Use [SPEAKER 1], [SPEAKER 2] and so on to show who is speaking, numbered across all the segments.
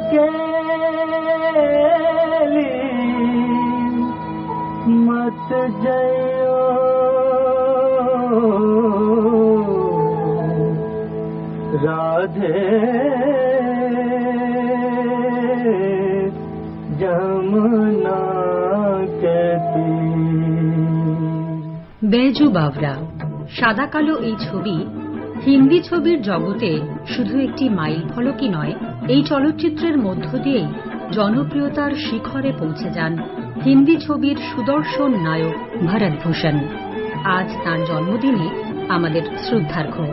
[SPEAKER 1] अकेली मत जयो राधे जमुना के तीर।
[SPEAKER 2] बैजू बावरा সাদা কালো এই ছবি হিন্দি ছবির জগতে শুধু একটি মাইল ফলকই নয়, এই চলচ্চিত্রের মধ্য দিয়েই জনপ্রিয়তার শিখরে পৌঁছে যান হিন্দি ছবির সুদর্শন নায়ক ভরত ভূষণ। আজ তাঁর জন্মদিনে আমাদের শ্রদ্ধার্ঘ্য।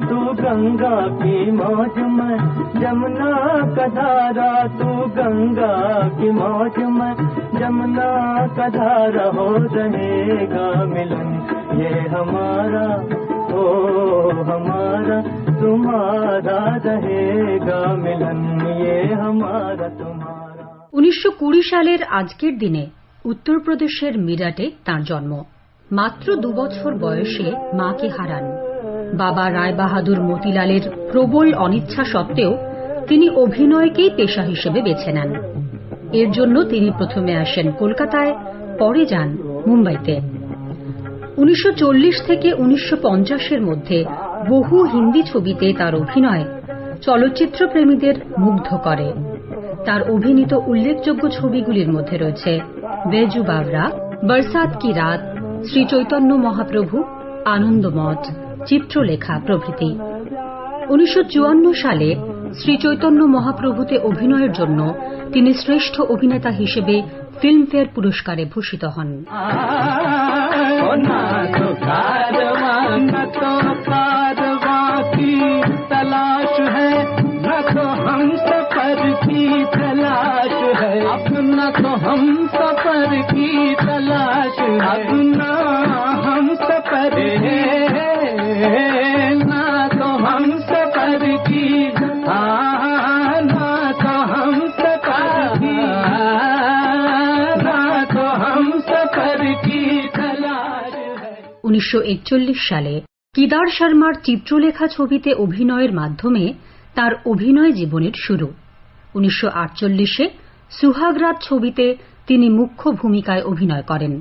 [SPEAKER 1] तू गंगा की मौज में जमुना का धारा, तू गंगा की मौज में जमुना का धारा, हो रहेगा मिलन ये हमारा, ओ हमारा तुम्हारा रहेगा मिलन ये हमारा तुम्हारा।
[SPEAKER 2] 1920 সালের আজকের দিনে উত্তরপ্রদেশের মিরাটে তাঁর জন্ম। মাত্র 2 বছর বয়সে মাকে হারান। বাবা রায় বাহাদুর মতিলালের প্রবল অনিচ্ছা সত্ত্বেও তিনি অভিনয়কেই পেশা হিসেবে বেছে নেন। এর জন্য তিনি প্রথমে আসেন কলকাতায়, পরে যান মুম্বাইতে। 1940 থেকে 1950-এর মধ্যে বহু হিন্দি ছবিতে তার অভিনয় চলচ্চিত্র প্রেমীদের মুগ্ধ করে। তার অভিনীত উল্লেখযোগ্য ছবিগুলির মধ্যে রয়েছে बैजू बावरा, बरसात की रात, শ্রী চৈতন্য মহাপ্রভু, আনন্দমঠ, চিত্রলেখা প্রভৃতি। 1954 সালে শ্রী চৈতন্য মহাপ্রভুতে অভিনয়ের জন্য তিনি শ্রেষ্ঠ অভিনেতা হিসেবে ফিল্মফেয়ার পুরস্কারে ভূষিত হন। সালে কিদার শর্মার চিত্রলেখা ছবিতে অভিনয়ের মাধ্যমে তার অভিনয় জীবনের শুরু। 1948-এ সুহাগরাত ছবিতে তিনি মুখ্য ভূমিকায় অভিনয় করেন।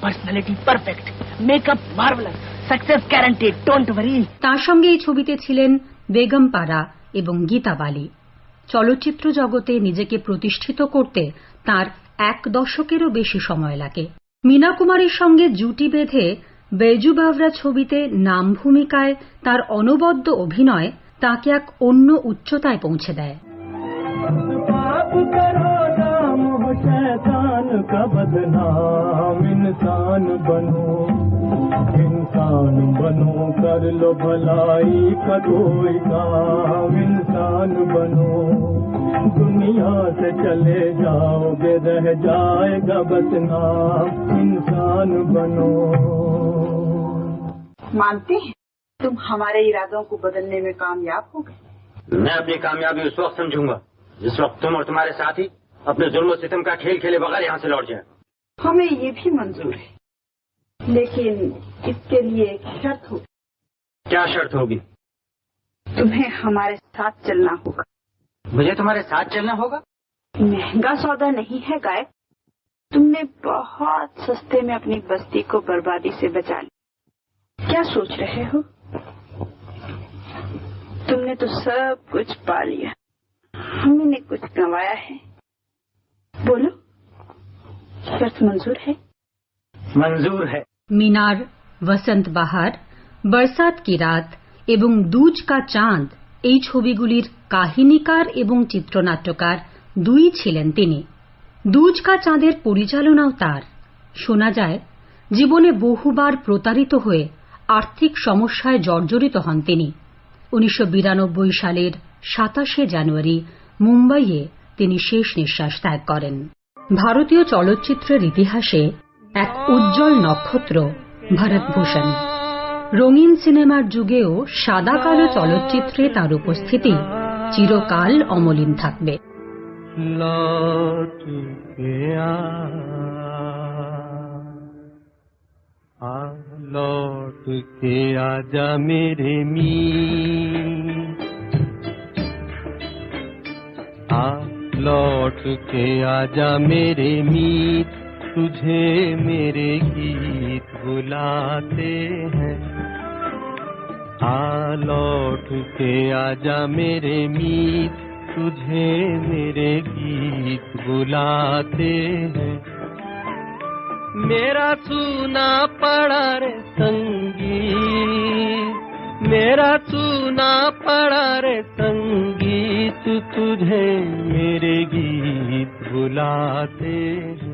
[SPEAKER 3] Personality perfect, makeup marvellous, success guaranteed, don't worry.
[SPEAKER 2] তার সঙ্গে এই ছবিতে ছিলেন বেগম পারা এবং গীতা বালি। চলচ্চিত্র জগতে নিজেকে প্রতিষ্ঠিত করতে তার 1 দশকেরও বেশি সময় লাগে। মীনা কুমারীর সঙ্গে জুটি বেঁধে बैजू बावरा ছবিতে নাম ভূমিকায় তার অনবদ্য অভিনয় তাকে এক অন্য উচ্চতায় পৌঁছে দেয়।
[SPEAKER 1] इंसान बनो कर लो भलाई का कोई काम, इंसान बनो दुनिया से चले जाओगे रह जाएगा बस नाम, इंसान बनो।
[SPEAKER 4] मानते हैं तुम हमारे इरादों को बदलने में कामयाब हो गए।
[SPEAKER 5] मैं अपनी कामयाबी उस वक्त समझूंगा जिस वक्त तुम और तुम्हारे साथी अपने जुल्म सितम का खेल खेले बगैर यहाँ से लौट जाए।
[SPEAKER 4] हमें ये भी मंजूर है, लेकिन इसके लिए एक शर्त होगी।
[SPEAKER 5] क्या शर्त होगी?
[SPEAKER 4] तुम्हें हमारे साथ चलना होगा।
[SPEAKER 5] मुझे तुम्हारे साथ चलना होगा?
[SPEAKER 4] महंगा सौदा नहीं है गायक, तुमने बहुत सस्ते में अपनी बस्ती को बर्बादी से बचा लिया। क्या सोच रहे हो? तुमने तो सब कुछ पा लिया, हमने कुछ गंवाया है। बोलो, शर्त मंजूर है?
[SPEAKER 5] मंजूर है।
[SPEAKER 2] মিনার, বসন্ত বাহার, বরসাত কি রাত এবং দুজ কা চাঁদ এই ছবিগুলির কাহিনীকার এবং চিত্রনাট্যকার দুই ছিলেন তিনি। দুজ কা চাঁদের পরিচালনাও তার। শোনা যায় জীবনে বহুবার প্রতারিত হয়ে আর্থিক সমস্যায় জর্জরিত হন তিনি। 1992 সালের 27শে জানুয়ারি মুম্বাইয়ে তিনি শেষ নিঃশ্বাস ত্যাগ করেন। ভারতীয় চলচ্চিত্রের ইতিহাসে এক উজ্জ্বল নক্ষত্র ভরত ভূষণ। রঙিন সিনেমার যুগেও সাদা কালো চলচ্চিত্রে তার উপস্থিতি চিরকাল অমলিন থাকবে।
[SPEAKER 1] आ लौट के आजा मेरे मीत, आ लौट के आजा मेरे मीत, तुझे मेरे गीत बुलाते हैं। आ लौट के आजा मेरे मीत, तुझे मेरे गीत बुलाते हैं। मेरा सूना पड़ा रे संगीत, मेरा सूना पड़ा रे संगीत, तुझे मेरे गीत बुलाते हैं।